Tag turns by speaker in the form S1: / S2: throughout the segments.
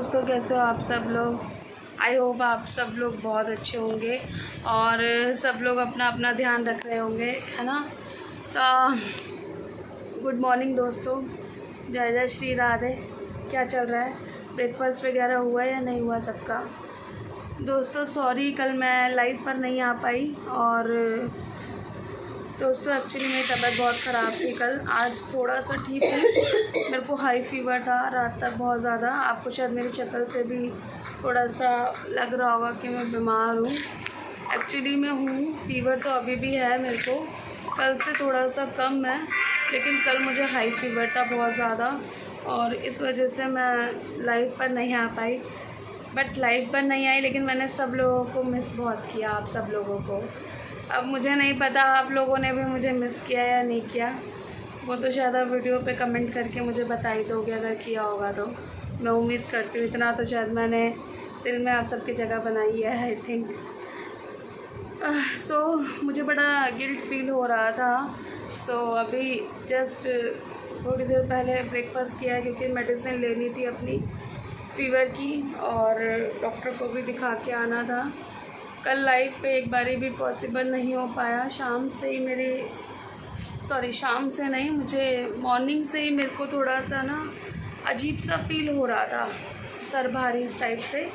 S1: दोस्तों, कैसे हो आप सब लोग। आई होप आप सब लोग बहुत अच्छे होंगे और सब लोग अपना अपना ध्यान रख रहे होंगे, है ना। तो गुड मॉर्निंग दोस्तों, जय जय श्री राधे। क्या चल रहा है, ब्रेकफास्ट वगैरह हुआ या नहीं हुआ सबका। दोस्तों सॉरी, कल मैं लाइव पर नहीं आ पाई। और दोस्तों एक्चुअली मेरी तबीयत बहुत ख़राब थी कल। आज थोड़ा सा ठीक हूँ। मेरे को हाई फीवर था रात तक बहुत ज़्यादा। आपको शायद मेरी शक्ल से भी थोड़ा सा लग रहा होगा कि मैं बीमार हूँ। एक्चुअली मैं हूँ, फीवर तो अभी भी है मेरे को, कल से थोड़ा सा कम है, लेकिन कल मुझे हाई फीवर था बहुत ज़्यादा और इस वजह से मैं लाइव पर नहीं आ पाई। बट लाइव पर नहीं आई, लेकिन मैंने सब लोगों को मिस बहुत किया, आप सब लोगों को। अब मुझे नहीं पता आप लोगों ने भी मुझे मिस किया या नहीं किया, वो तो शायद आप वीडियो पे कमेंट करके मुझे बता ही दोगे अगर किया होगा तो। मैं उम्मीद करती हूँ, इतना तो शायद मैंने दिल में आप सबकी जगह बनाई है आई थिंक। सो मुझे बड़ा गिल्ट फील हो रहा था। सो अभी जस्ट थोड़ी देर पहले ब्रेकफास्ट किया क्योंकि मेडिसिन लेनी थी अपनी फ़ीवर की और डॉक्टर को भी दिखा के आना था। कल लाइव पे एक बारी भी पॉसिबल नहीं हो पाया। शाम से ही शाम से नहीं, मुझे मॉर्निंग से ही मेरे को थोड़ा सा ना अजीब सा फील हो रहा था, सर भारी इस टाइप से।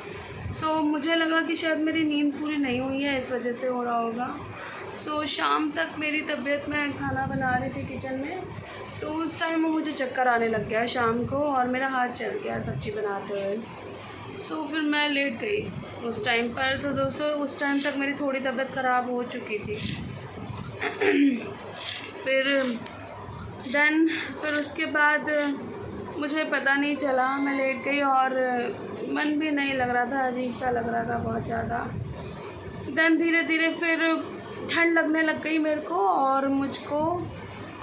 S1: सो मुझे लगा कि शायद मेरी नींद पूरी नहीं हुई है, इस वजह से हो रहा होगा। सो शाम तक मेरी तबीयत, मैं खाना बना रही थी किचन में, तो उस टाइम मुझे चक्कर आने लग गया शाम को और मेरा हाथ चल गया सब्ज़ी बनाते हुए। सो फिर मैं लेट गई उस टाइम पर। तो दोस्तों उस टाइम तक मेरी थोड़ी तबीयत ख़राब हो चुकी थी। फिर उसके बाद मुझे पता नहीं चला, मैं लेट गई और मन भी नहीं लग रहा था, अजीब सा लग रहा था बहुत ज़्यादा। धीरे धीरे फिर ठंड लगने लग गई मेरे को और मुझको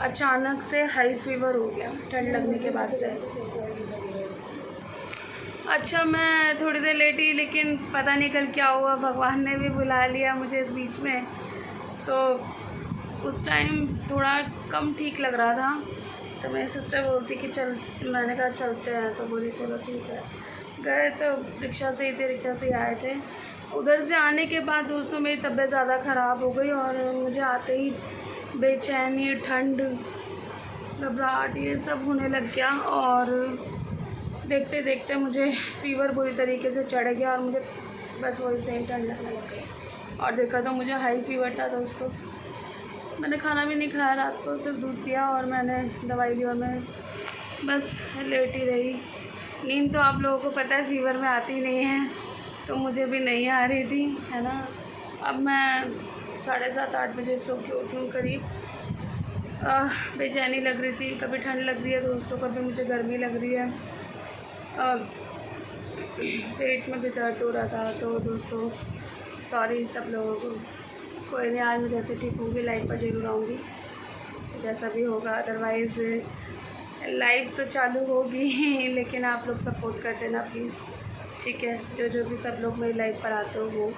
S1: अचानक से हाई फीवर हो गया ठंड लगने के बाद से। अच्छा मैं थोड़ी देर लेटी, लेकिन पता नहीं कल क्या हुआ, भगवान ने भी बुला लिया मुझे इस बीच में। सो उस टाइम थोड़ा कम ठीक लग रहा था, तो मेरी सिस्टर बोलती कि चल, मैंने कहा चलते हैं, तो बोली चलो ठीक है। गए तो रिक्शा से ही थे, रिक्शा से ही आए थे। उधर से आने के बाद दोस्तों मेरी तबीयत ज़्यादा ख़राब हो गई और मुझे आते ही बेचैनी, ठंड, घबराहट, ये सब होने लग गया और देखते देखते मुझे फ़ीवर बुरी तरीके से चढ़ गया और मुझे बस वही सेम ठंड लगने लग गई। और देखा तो मुझे हाई फीवर था दोस्तों। मैंने खाना भी नहीं खाया रात को, सिर्फ दूध पिया और मैंने दवाई ली और मैं बस लेट ही रही। नींद तो आप लोगों को पता है फ़ीवर में आती नहीं है, तो मुझे भी नहीं आ रही थी, है ना। अब मैं 7:30-8 बजे सो के उठी हूँ करीब। बेचैनी लग रही थी, कभी ठंड लग रही है दोस्तों, कभी मुझे गर्मी लग रही है, पेट में भी दर्द हो रहा था। तो दोस्तों सॉरी सब लोगों को। कोई नहीं, आज मैं जैसे ठीक होंगी लाइव पर जरूर आऊँगी, जैसा भी होगा। अदरवाइज़ लाइव तो चालू होगी लेकिन आप लोग सपोर्ट कर देना प्लीज़, ठीक है। जो भी सब लोग मेरी लाइव पर आते हो वो।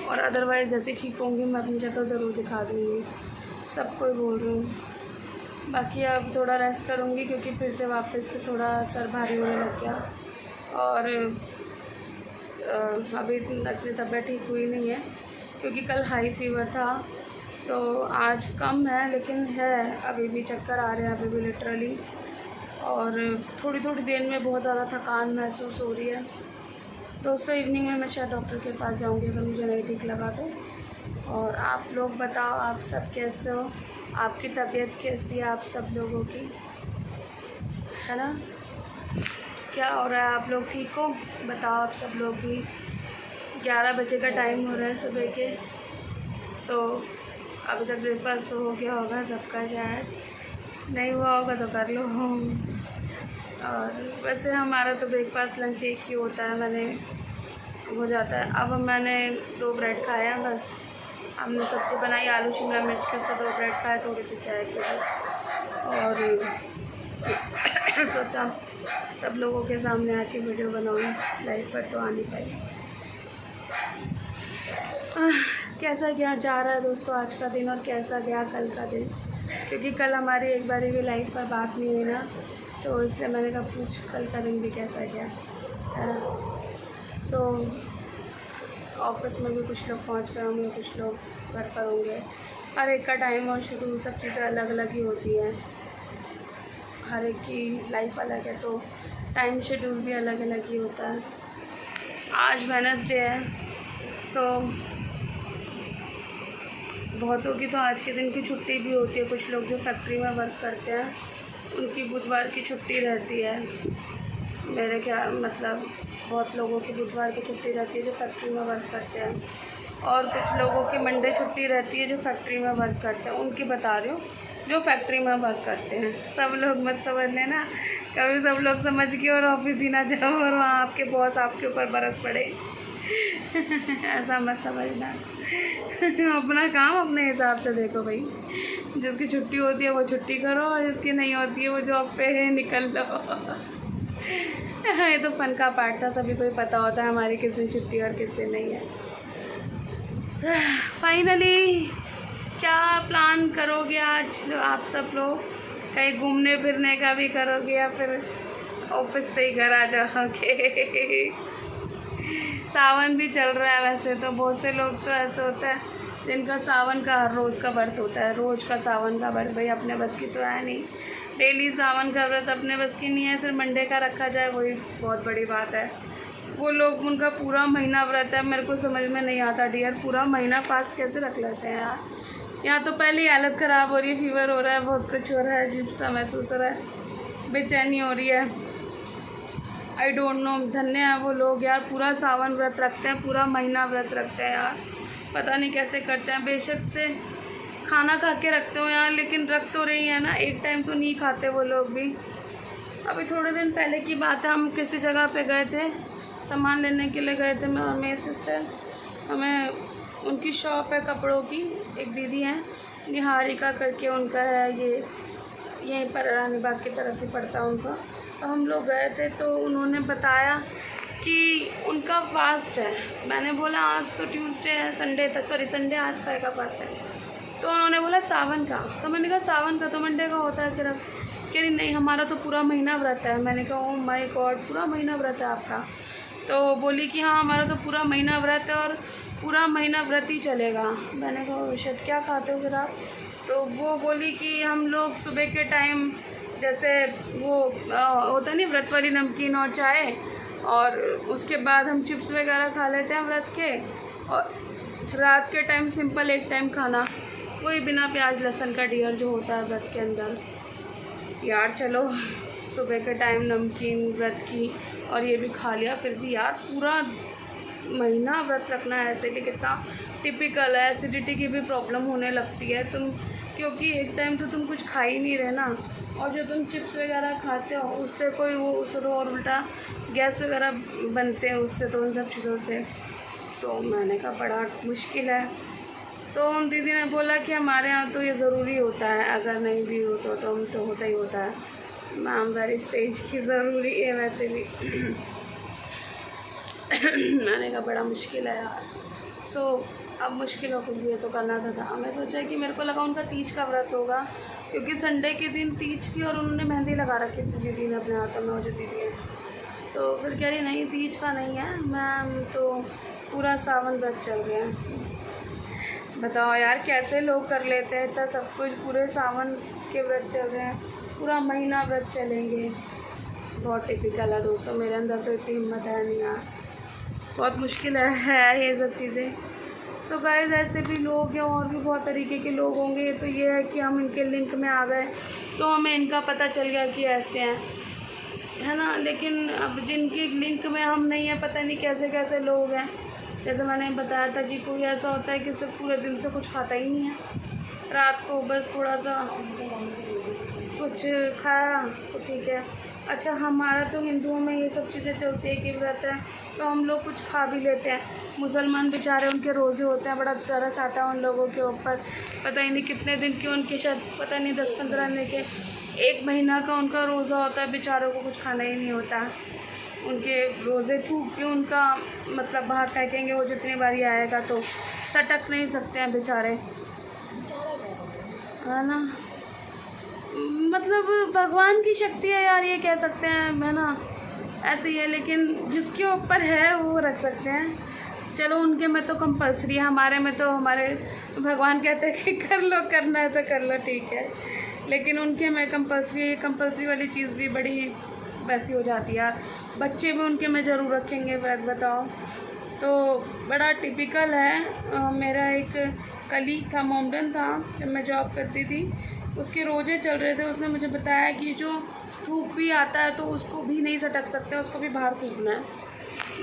S1: और अदरवाइज़ जैसे ठीक होंगी मैं अपनी शक्ल ज़रूर दिखा दूँगी, सबको बोल रही हूँ। बाकी अब थोड़ा रेस्ट करूँगी क्योंकि फिर से वापस से थोड़ा सर भारी होने लग गया और अभी अपनी तबीयत ठीक हुई नहीं है क्योंकि कल हाई फीवर था। तो आज कम है लेकिन है, अभी भी चक्कर आ रहे हैं अभी भी लिटरली, और थोड़ी थोड़ी देर में बहुत ज़्यादा थकान महसूस हो रही है दोस्तों। इवनिंग में मैं शायद डॉक्टर के पास जाऊँगी अगर मुझे नहीं ठीक लगा तो। और आप लोग बताओ, आप सब कैसे हो, आपकी तबीयत कैसी है आप सब लोगों की, है ना। क्या हो रहा है, आप लोग ठीक हो, बताओ आप सब लोग भी। 11 बजे का टाइम हो रहा है सुबह के। सो अभी तक ब्रेकफास्ट तो हो गया होगा सबका, शायद नहीं हुआ होगा तो कर लो। और वैसे हमारा तो ब्रेकफास्ट लंच एक ही होता है, मैंने हो जाता है। अब मैंने 2 ब्रेड खाए हैं बस। हमने सब्ज़ी बनाई आलू शिमला मिर्च के, उससे 2 ब्रेड खाए, थोड़ी सी चाय की बस। और सोचा सब लोगों के सामने आके वीडियो बनाऊँ, लाइव पर तो आ नहीं पाई। कैसा गया जा रहा है दोस्तों आज का दिन और कैसा गया कल का दिन, क्योंकि कल हमारी एक बारी भी लाइव पर बात नहीं हुई ना, तो इसलिए मैंने कहा पूछ कल का दिन भी कैसा गया, है ना। सो ऑफिस में भी कुछ लोग पहुंच गए होंगे, कुछ लोग घर पर होंगे। हर एक का टाइम और शेड्यूल सब चीज़ें अलग अलग ही होती हैं, हर एक की लाइफ अलग है, तो टाइम शेड्यूल भी अलग अलग ही होता है। आज वेडनेसडे है, सो बहुतों की तो आज के दिन की छुट्टी भी होती है। कुछ लोग जो फैक्ट्री में वर्क करते हैं उनकी बुधवार की छुट्टी रहती है। मेरे क्या मतलब बहुत लोगों की बुधवार की छुट्टी रहती है जो फैक्ट्री में वर्क करते हैं, और कुछ लोगों की मंडे छुट्टी रहती है जो फैक्ट्री में वर्क करते हैं। उनकी बता रही हूँ जो फैक्ट्री में वर्क करते हैं। सब लोग मत समझ लेना, कभी सब लोग समझ के और ऑफिस ही ना जाओ और वहाँ आपके बॉस आपके ऊपर बरस पड़े। ऐसा मत समझना। अपना काम अपने हिसाब से देखो भाई, जिसकी छुट्टी होती है वो छुट्टी करो और जिसकी नहीं होती है वो जॉब पे है निकल लो। ये तो फन का पार्ट था, सभी को ही पता होता है हमारी किस दिन छुट्टी और किस दिन नहीं है। फाइनली क्या प्लान करोगे आज आप सब लोग? कहीं घूमने फिरने का भी करोगे या फिर ऑफिस से ही घर आ जाओगे? सावन भी चल रहा है वैसे तो, बहुत से लोग तो ऐसे होता है जिनका सावन का हर रोज़ का व्रत होता है। रोज़ का सावन का व्रत भाई अपने बस की तो है नहीं, डेली सावन का व्रत अपने बस की नहीं है। सिर्फ मंडे का रखा जाए वही बहुत बड़ी बात है। वो लोग उनका पूरा महीना व्रत है, मेरे को समझ में नहीं आता डियर, पूरा महीना फास्ट कैसे रख लेते हैं यार। यहाँ तो पहले ही हालत ख़राब हो रही है, फीवर हो रहा है, बहुत कुछ हो रहा है, अजीब सा महसूस हो रहा है, बेचैनी हो रही है। आई डोंट नो, धन्य है वो लोग यार, पूरा सावन व्रत रखते हैं, पूरा महीना व्रत रखते हैं यार, पता नहीं कैसे करते हैं। बेशक से खाना खा के रखते हो यार, लेकिन रख तो रही है ना, एक टाइम तो नहीं खाते वो लोग भी। अभी थोड़े दिन पहले की बात है, हम किसी जगह पे गए थे, सामान लेने के लिए गए थे मैं और मेरी सिस्टर। हमें उनकी शॉप है कपड़ों की, एक दीदी हैं निहारिका करके उनका है, ये यहीं पर रानी बाग की तरफ ही पड़ता है उनका। तो हम लोग गए थे तो उन्होंने बताया कि उनका फास्ट है। मैंने बोला आज तो ट्यूसडे है, संडे था, सॉरी संडे आज का फास्ट है। तो उन्होंने बोला सावन का, तो मैंने कहा सावन का तो मंडे का होता है सिर्फ। कह रही नहीं हमारा तो पूरा महीना व्रत है। मैंने कहा ओह माय गॉड, पूरा महीना व्रत है आपका? तो बोली कि हाँ हमारा तो पूरा महीना व्रत है और पूरा महीना व्रत ही चलेगा। मैंने कहा शिट, क्या खाते हो फिर आप? तो वो बोली कि हम लोग सुबह के टाइम जैसे वो होता नहीं व्रत वाली नमकीन और चाय, और उसके बाद हम चिप्स वगैरह खा लेते हैं व्रत के, और रात के टाइम सिंपल एक टाइम खाना, वही बिना प्याज लहसुन का डियर जो होता है व्रत के अंदर। यार चलो सुबह के टाइम नमकीन व्रत की और ये भी खा लिया, फिर भी यार पूरा महीना व्रत रखना है ऐसे भी कितना टिपिकल है। एसिडिटी की भी प्रॉब्लम होने लगती है तुम, क्योंकि एक टाइम तो तुम कुछ खा ही नहीं रहे ना, और जो तुम चिप्स वगैरह खाते हो उससे कोई वो उसको और उल्टा गैस वगैरह बनते हैं उससे, तो उन सब चीज़ों से। सो मैंने कहा बड़ा मुश्किल है। तो उन दीदी ने बोला कि हमारे यहाँ तो ये ज़रूरी होता है, अगर नहीं भी हो तो हम तो होता ही होता है। मैम वेरी स्टेज की ज़रूरी है वैसे भी। मैंने कहा बड़ा मुश्किल है यार। सो अब मुश्किल हो गई है तो करना था। मैं सोचा कि मेरे को लगा उनका तीज का व्रत होगा, क्योंकि संडे के दिन तीज थी और उन्होंने मेहंदी लगा रखी थी दीदी ने अपने हाथों में, वो जो दीदी है। तो फिर कह रही नहीं तीज का नहीं है मैम, तो पूरा सावन व्रत चल गया है। बताओ यार कैसे लोग कर लेते हैं इतना सब कुछ, पूरे सावन के व्रत चल रहे हैं, पूरा महीना व्रत चलेंगे। बहुत टिपिकल है दोस्तों, मेरे अंदर तो इतनी हिम्मत है नहीं यार, बहुत मुश्किल है ये सब चीज़ें। सो गाइस ऐसे भी लोग हैं और भी बहुत तरीके के लोग होंगे। तो ये है कि हम इनके लिंक में आ गए तो हमें इनका पता चल गया कि ऐसे हैं, है ना। लेकिन अब जिनकी लिंक में हम नहीं हैं, पता नहीं कैसे कैसे लोग हैं। जैसे मैंने बताया था कि कोई ऐसा होता है कि सिर्फ पूरे दिन से कुछ खाता ही नहीं है, रात को बस थोड़ा सा कुछ खाया तो ठीक है। अच्छा हमारा तो हिंदुओं में ये सब चीज़ें चलती है कि व्रत है तो हम लोग कुछ खा भी लेते हैं। मुसलमान बेचारे उनके रोज़े होते हैं, बड़ा तरस आता है उन लोगों के ऊपर, पता ही नहीं कितने दिन के उनके, शायद पता नहीं 10-15 दिन के, 1 महीना का उनका रोज़ा होता है। बेचारों को कुछ खाना ही नहीं होता, उनके रोज़े थूक के उनका मतलब बाहर फेंकेंगे वो जितनी बारी आएगा, तो सटक नहीं सकते हैं बेचारे, है ना। मतलब भगवान की शक्ति है यार, ये कह सकते हैं, है ना। ऐसे ही है, लेकिन जिसके ऊपर है वो रख सकते हैं। चलो उनके में तो कंपलसरी है, हमारे में तो हमारे भगवान कहते हैं कि कर लो, करना है तो कर लो, ठीक है। लेकिन उनके में कंपलसरी, कंपलसरी वाली चीज़ भी बड़ी वैसी हो जाती है यार। बच्चे भी उनके में ज़रूर रखेंगे व्रत, बताओ। तो बड़ा टिपिकल है। मेरा एक कलीग था, मोमडन था, जब मैं जॉब करती थी, उसके रोज़े चल रहे थे। उसने मुझे बताया कि जो थूक भी आता है तो उसको भी नहीं सटक सकते, उसको भी बाहर थूकना है,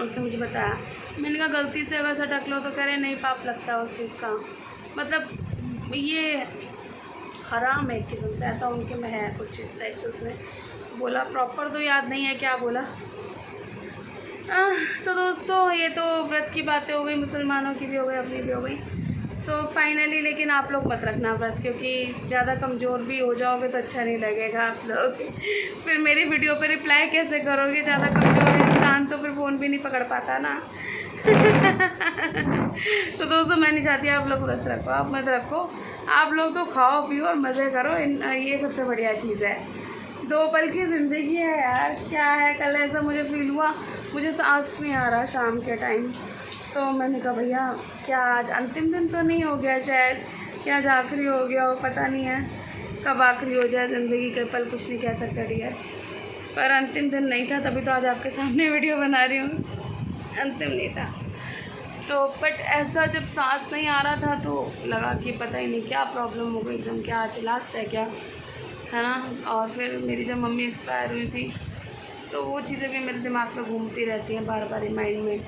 S1: उसने मुझे बताया। मैंने कहा गलती से अगर सटक लो तो कह रहे नहीं, पाप लगता है उस चीज़ का। मतलब ये हराम है एक किस्म से, ऐसा उनके में है कुछ इस टाइप से उसने बोला। प्रॉपर तो याद नहीं है क्या बोला। सो दोस्तों, ये तो व्रत की बातें हो गई, मुसलमानों की भी हो गई, अपनी भी हो गई। सो फाइनली लेकिन आप लोग मत रखना व्रत, क्योंकि ज़्यादा कमज़ोर भी हो जाओगे तो अच्छा नहीं लगेगा आप लोग। फिर मेरी वीडियो पे रिप्लाई कैसे करोगे? ज़्यादा कमज़ोर इंसान तो फिर फ़ोन भी नहीं पकड़ पाता ना। तो दोस्तों, मैं नहीं चाहती आप लोग व्रत रखो, आप मत रखो। आप लोग तो खाओ पियो और मज़े करो, ये सबसे बढ़िया चीज़ है। 2 पल की ज़िंदगी है यार, क्या है। कल ऐसा मुझे फील हुआ, मुझे सांस नहीं आ रहा शाम के टाइम। सो मैंने कहा भैया क्या आज अंतिम दिन तो नहीं हो गया शायद, क्या आज आखिरी हो गया हो, पता नहीं है कब आखिरी हो जाए ज़िंदगी के पल, कुछ नहीं कह सकते डियर। पर अंतिम दिन नहीं था, तभी तो आज आपके सामने वीडियो बना रही हूँ। अंतिम नहीं था तो, बट ऐसा जब सांस नहीं आ रहा था तो लगा कि पता ही नहीं क्या प्रॉब्लम हो गई एकदम, क्या आज लास्ट है क्या, है ना। और फिर मेरी जब मम्मी एक्सपायर हुई थी तो वो चीज़ें भी मेरे दिमाग में घूमती रहती हैं बार बार माइंड में।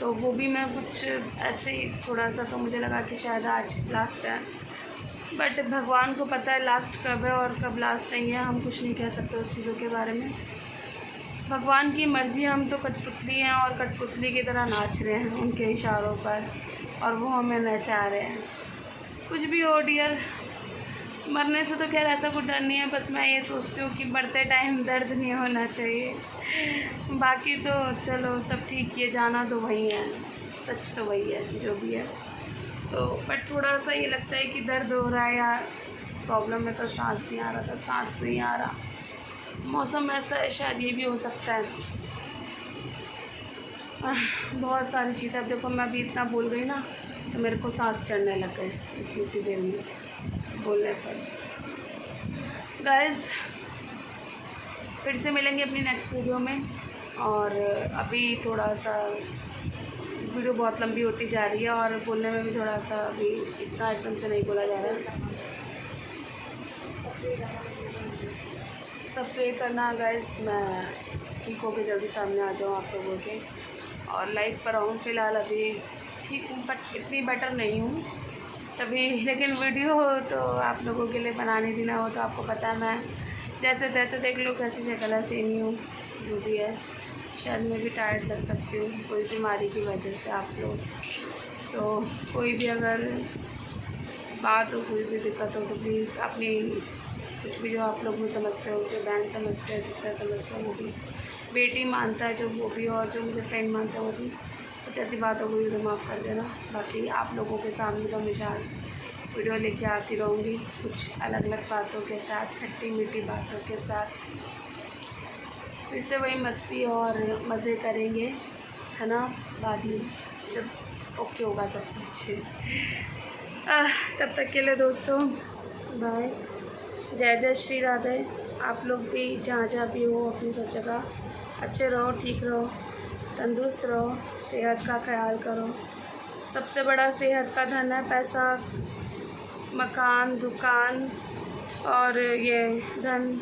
S1: तो वो भी मैं कुछ ऐसे ही थोड़ा सा, तो मुझे लगा कि शायद आज लास्ट है। बट भगवान को पता है लास्ट कब है और कब लास्ट नहीं है, हम कुछ नहीं कह सकते उस चीज़ों के बारे में। भगवान की मर्ज़ी, हम तो कठपुतली हैं और कठपुतली की तरह नाच रहे हैं उनके इशारों पर, और वो हमें नचा रहे हैं। कुछ भी हो डियर, मरने से तो खैर ऐसा कुछ डर नहीं है, बस मैं ये सोचती हूँ कि मरते टाइम दर्द नहीं होना चाहिए। बाकी तो चलो सब ठीक, है जाना तो वही है, सच तो वही है जो भी है। तो बट थोड़ा सा ये लगता है कि दर्द हो रहा है यार, प्रॉब्लम है तो सांस नहीं आ रहा था, सांस नहीं आ रहा, मौसम ऐसा है, शायद ये भी हो सकता है। बहुत सारी चीज़ें। अब देखो मैं अभी इतना बोल गई ना तो मेरे को सांस चढ़ने लग गए इतनी सी देर में बोलने पर। गाइस, फिर से मिलेंगे अपनी नेक्स्ट वीडियो में। और अभी थोड़ा सा वीडियो बहुत लंबी होती जा रही है और बोलने में भी थोड़ा सा अभी इतना एकदम से नहीं बोला जा रहा है। सब प्रे करना गाइस, मैं ठीक होकर जल्दी सामने आ जाऊँ आप लोगों के और लाइफ पर आऊँ। फ़िलहाल अभी ठीक हूँ बट इतनी बेटर नहीं हूँ तभी, लेकिन वीडियो हो तो आप लोगों के लिए बनाने दी ना हो तो आपको पता है मैं जैसे तैसे देख लो कैसी शक्ल है, सेम ही हूँ जो भी है। शायद मैं भी टायर्ड लग सकती हूँ कोई बीमारी की वजह से आप लोग। सो कोई भी अगर बात हो, कोई भी दिक्कत हो तो प्लीज़ अपनी कुछ भी जो आप लोग मुझे समझते हो, जो बहन समझते हैं, सिस्टर समझते हैं, वो भी बेटी मानता है जो वो भी, और जो मुझे फ्रेंड मानता है वो भी, कुछ ऐसी बात हो गई तो माफ़ कर देना। बाकी आप लोगों के सामने तो हमेशा वीडियो लेके आती रहूँगी कुछ अलग अलग बातों के साथ, खट्टी मीठी बातों के साथ। फिर से वही मस्ती और मज़े करेंगे, है ना, बाद में जब ओके होगा सब कुछ। तब तक के लिए दोस्तों बाय, जय जय श्री राधे। आप लोग भी जहाँ जहाँ भी हो अपनी सब जगह अच्छे रहो, ठीक रहो, तंदुरुस्त रहो, सेहत का ख्याल करो। सबसे बड़ा सेहत का धन है, पैसा, मकान, दुकान और ये धन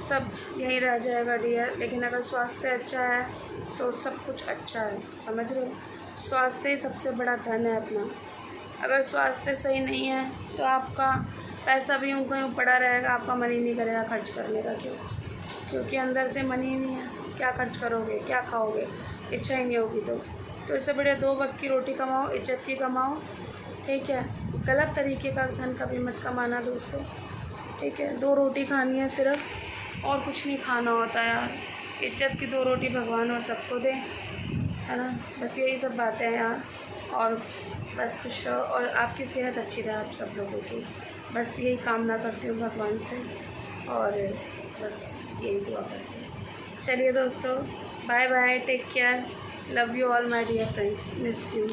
S1: सब यहीं रह जाएगा डियर। लेकिन अगर स्वास्थ्य अच्छा है तो सब कुछ अच्छा है, समझ रहे हो। स्वास्थ्य ही सबसे बड़ा धन है अपना। अगर स्वास्थ्य सही नहीं है तो आपका पैसा भी यूँ कहीं पड़ा रहेगा, आपका मन ही नहीं करेगा खर्च करने का। क्योंकि अंदर से मन ही नहीं है, क्या खर्च करोगे, क्या खाओगे, इच्छा ही नहीं होगी। तो इससे बढ़िया 2 वक्त की रोटी कमाओ, इज्जत की कमाओ, ठीक है। गलत तरीके का धन कभी मत कमाना दोस्तों, ठीक है। 2 रोटी खानी है सिर्फ, और कुछ नहीं खाना होता यार। इज्जत की 2 रोटी भगवान और सबको दे, है ना। बस यही सब बातें हैं यार। और बस खुश रहो और आपकी सेहत अच्छी रहे आप सब लोगों की, बस यही कामना करती हूँ भगवान से, और बस यही दुआ करती हूँ। चलिए दोस्तों, bye bye, take care, love you all my dear friends, miss you.